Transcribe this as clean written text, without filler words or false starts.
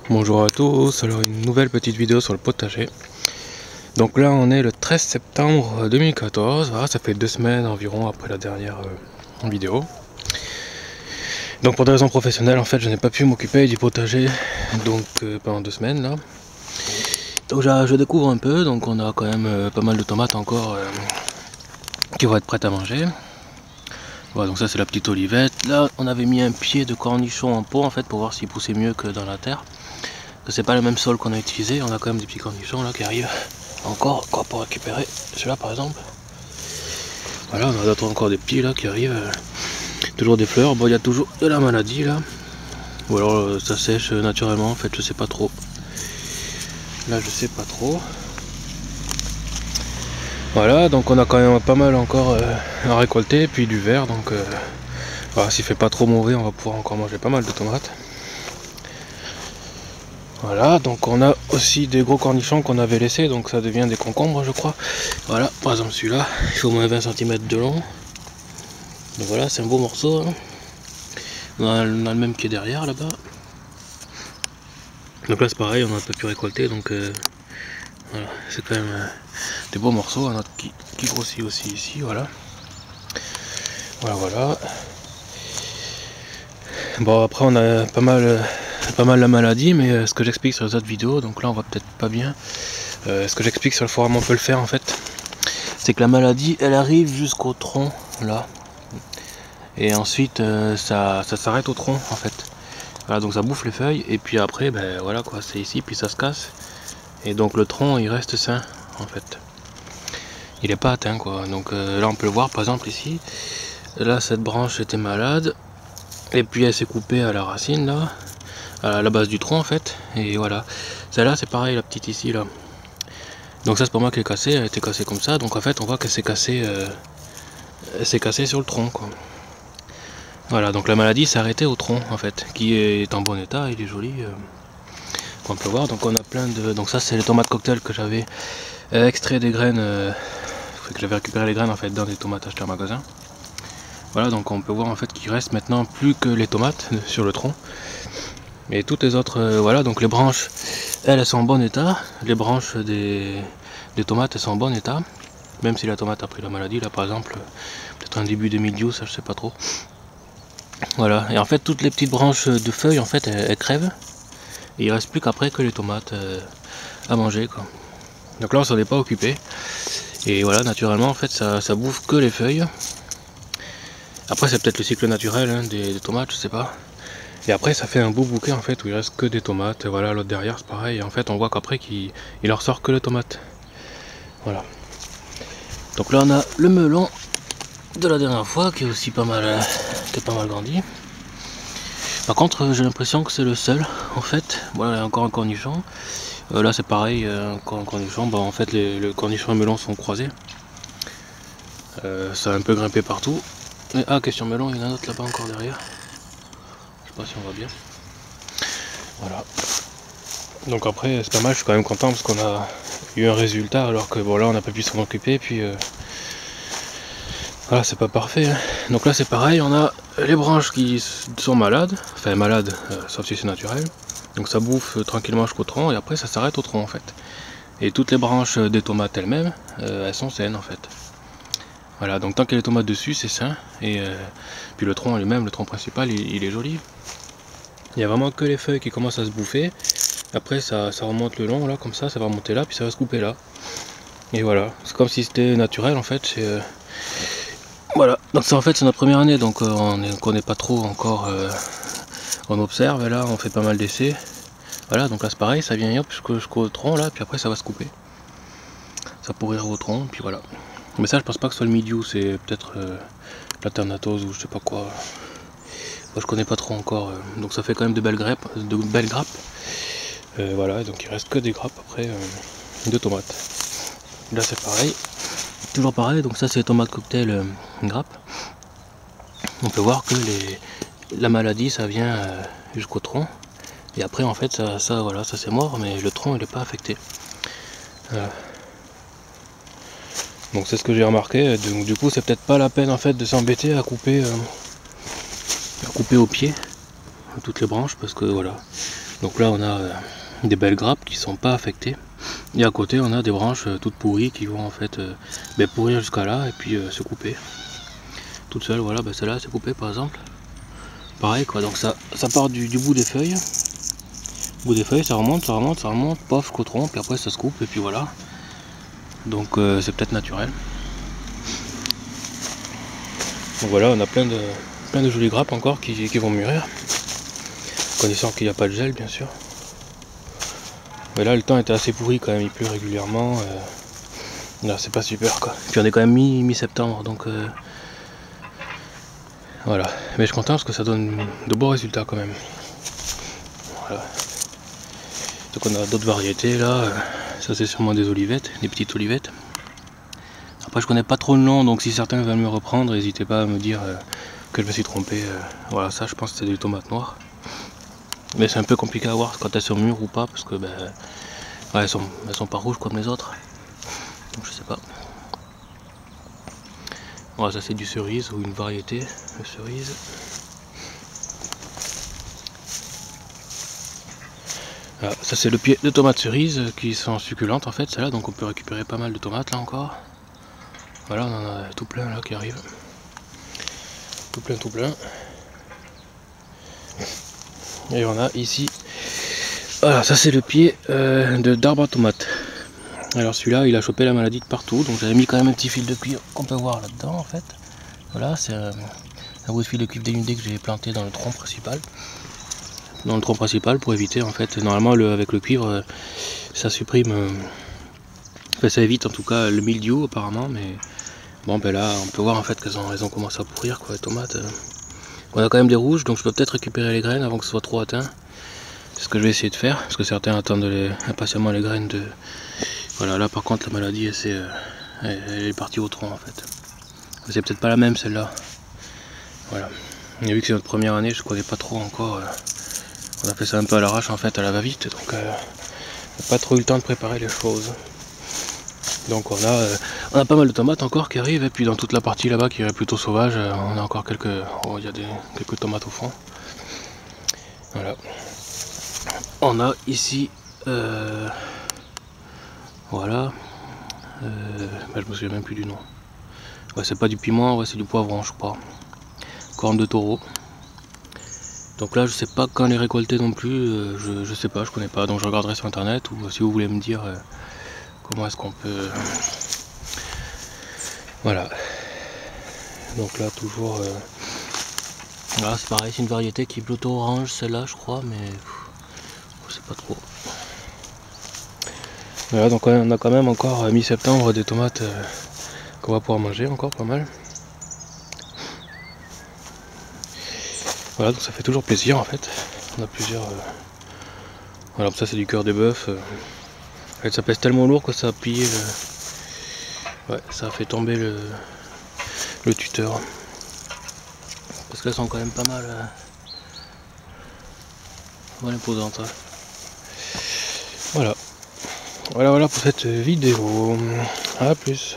Bonjour à tous, alors une nouvelle petite vidéo sur le potager. Donc là on est le 13 septembre 2014, voilà, ça fait 2 semaines environ après la dernière vidéo. Donc pour des raisons professionnelles en fait je n'ai pas pu m'occuper du potager donc pendant 2 semaines là. Donc je découvre un peu, donc on a quand même pas mal de tomates encore qui vont être prêtes à manger. Voilà, donc ça c'est la petite olivette. Là on avait mis un pied de cornichon en pot en fait pour voir s'il poussait mieux que dans la terre. C'est pas le même sol qu'on a utilisé, on a quand même des petits cornichons là qui arrivent encore quoi pour récupérer celui-là par exemple. Voilà, on a encore des petits là qui arrivent, toujours des fleurs. Bon, il y a toujours de la maladie là, ou alors ça sèche naturellement en fait, je sais pas trop. Là je sais pas trop. Voilà, donc on a quand même pas mal encore à récolter, puis du vert, donc voilà, s'il fait pas trop mauvais on va pouvoir encore manger pas mal de tomates. Voilà, donc on a aussi des gros cornichons qu'on avait laissés, donc ça devient des concombres je crois. Voilà, par exemple celui-là, il fait au moins 20 cm de long. Donc voilà, c'est un beau morceau. Hein. On a le même qui est derrière là-bas. Donc là c'est pareil, on a un peu pu récolter, donc voilà, c'est quand même des beaux morceaux. Un autre qui grossit aussi ici, voilà. Voilà. Bon après on a pas mal la maladie, mais ce que j'explique sur les autres vidéos, donc là on va peut-être pas bien. Ce que j'explique sur le forum on peut le faire en fait, c'est que la maladie elle arrive jusqu'au tronc là, et ensuite ça s'arrête au tronc en fait. Voilà, donc ça bouffe les feuilles et puis après ben voilà quoi, c'est ici puis ça se casse, et donc le tronc il reste sain en fait, il est pas atteint quoi. Donc là on peut le voir par exemple ici, là cette branche était malade et puis elle s'est coupée à la racine là, à la base du tronc en fait, et voilà. Celle-là c'est pareil, la petite ici là, donc ça c'est pas moi qui l'ai cassée, elle a été cassée comme ça, donc en fait on voit qu'elle s'est cassée sur le tronc quoi. Voilà, donc la maladie s'est arrêtée au tronc en fait, qui est en bon état, il est joli, on peut voir. Donc on a plein de, donc ça c'est les tomates cocktail que j'avais extrait des graines, que j'avais récupéré les graines en fait dans des tomates achetées en magasin. Voilà, donc on peut voir en fait qu'il reste maintenant plus que les tomates sur le tronc. Et toutes les autres, voilà, donc les branches, elles sont en bon état. Les branches des tomates, elles sont en bon état. Même si la tomate a pris la maladie, là par exemple, peut-être un début de mildiou, ça je sais pas trop. Voilà, et en fait toutes les petites branches de feuilles, en fait, elles crèvent. Et il reste plus qu'après que les tomates à manger, quoi. Donc là on s'en est pas occupé. Et voilà, naturellement en fait ça bouffe que les feuilles. Après c'est peut-être le cycle naturel hein, des tomates, je sais pas. Et après ça fait un beau bouquet en fait où il reste que des tomates. Et voilà, l'autre derrière c'est pareil. Et en fait on voit qu'après il en ressort que les tomates. Voilà. Donc là on a le melon de la dernière fois qui est aussi pas mal grandi. Par contre j'ai l'impression que c'est le seul en fait. Voilà, il y a encore un cornichon. Là c'est pareil, encore un cornichon. Bon, en fait le cornichon et le melon sont croisés. Ça a un peu grimpé partout. Et, ah, question melon, il y en a un autre là-bas encore derrière. Je sais pas si on voit bien. Voilà. Donc après c'est pas mal, je suis quand même content parce qu'on a eu un résultat alors que bon là on n'a pas pu s'en occuper. Puis voilà, c'est pas parfait. Hein. Donc là c'est pareil, on a les branches qui sont malades, enfin malades, sauf si c'est naturel. Donc ça bouffe tranquillement jusqu'au tronc et après ça s'arrête au tronc en fait. Et toutes les branches des tomates elles-mêmes, elles sont saines en fait. Voilà, donc tant qu'il y a les tomates dessus c'est sain. Et puis le tronc lui-même, le tronc principal, il est joli. Il n'y a vraiment que les feuilles qui commencent à se bouffer. Après ça remonte le long là comme ça va remonter là, puis ça va se couper là. Et voilà, c'est comme si c'était naturel en fait. Voilà, donc ça en fait c'est notre première année, donc on ne connaît pas trop encore, on observe et là on fait pas mal d'essais. Voilà, donc là c'est pareil, ça vient jusqu'au tronc là, puis après ça va se couper. Ça pourrir au tronc, puis voilà. Mais ça je pense pas que ce soit le mildiou, c'est peut-être platernatose ou je sais pas quoi. Moi je connais pas trop encore, donc ça fait quand même de belles grappes. Voilà, donc il reste que des grappes après de tomates. Là c'est pareil. Toujours pareil, donc ça c'est les tomates cocktail grappe. On peut voir que la maladie ça vient jusqu'au tronc. Et après en fait voilà, ça c'est mort, mais le tronc il n'est pas affecté. Voilà. Donc c'est ce que j'ai remarqué, donc du coup c'est peut-être pas la peine en fait de s'embêter à couper au pied toutes les branches, parce que voilà, Donc là on a des belles grappes qui sont pas affectées. Et à côté on a des branches toutes pourries qui vont en fait pourrir jusqu'à là et puis se couper. Toutes seules, voilà, celle-là c'est coupée par exemple. Pareil quoi, donc ça part du bout des feuilles. Au bout des feuilles ça remonte, pof jusqu'au tronc, puis après ça se coupe et puis voilà. Donc c'est peut-être naturel. Donc voilà, on a plein de jolies grappes encore qui vont mûrir. Connaissant qu'il n'y a pas de gel bien sûr. Mais là le temps était assez pourri quand même, il pleut régulièrement. Là c'est pas super quoi. Puis on est quand même mi-septembre donc voilà. Mais je suis content parce que ça donne de beaux résultats quand même. Voilà. Donc on a d'autres variétés là. Ça c'est sûrement des olivettes, des petites olivettes. Après je connais pas trop le nom, donc si certains veulent me reprendre, n'hésitez pas à me dire que je me suis trompé. Voilà, ça je pense que c'est des tomates noires. Mais c'est un peu compliqué à voir quand elles sont mûres ou pas, parce que ouais, elles sont pas rouges comme les autres. Donc je sais pas. Voilà, ça c'est du cerise ou une variété de cerise. Voilà, ça c'est le pied de tomates cerises qui sont succulentes en fait, celle-là, donc on peut récupérer pas mal de tomates là encore. Voilà, on en a tout plein là qui arrive. Tout plein. Et on a ici, voilà, ça c'est le pied d'arbre à tomates. Alors celui-là il a chopé la maladie de partout, donc j'avais mis quand même un petit fil de cuivre qu'on peut voir là-dedans en fait. Voilà, c'est un bout de fil de cuivre dénudé que j'ai planté dans le tronc principal. Dans le tronc principal pour éviter en fait, normalement avec le cuivre ça supprime, enfin ça évite en tout cas le mildiou apparemment, mais bon là on peut voir en fait qu'elles ont commencé à pourrir quoi les tomates. On a quand même des rouges, donc je peux peut-être récupérer les graines avant que ce soit trop atteint. C'est ce que je vais essayer de faire, parce que certains attendent impatiemment les graines de... Voilà, là par contre la maladie elle est partie au tronc en fait. C'est peut-être pas la même celle-là. Voilà. Et vu que c'est notre première année, je connais pas trop encore. On a fait ça un peu à l'arrache en fait, à la va-vite, donc on n'a pas trop eu le temps de préparer les choses. Donc on a pas mal de tomates encore qui arrivent, et puis dans toute la partie là-bas qui est plutôt sauvage, on a encore quelques tomates au fond. Voilà. On a ici, voilà, je me souviens même plus du nom. Ouais, c'est pas du piment, ouais, c'est du poivron je crois. Corne de taureau. Donc là je sais pas quand les récolter non plus, je sais pas, je connais pas, donc je regarderai sur internet, ou si vous voulez me dire comment est-ce qu'on peut... Voilà. Donc là toujours... Là c'est pareil, c'est une variété qui est plutôt orange celle-là je crois, mais je sais pas trop. Voilà, donc on a quand même encore mi-septembre des tomates qu'on va pouvoir manger encore pas mal. Voilà, donc ça fait toujours plaisir en fait. On a plusieurs... Voilà, ça c'est du cœur de bœuf. En fait, ça pèse tellement lourd que ça a plié le... Ouais, ça a fait tomber le tuteur. Parce qu'elles sont quand même pas mal imposantes. Voilà. Voilà pour cette vidéo. À plus.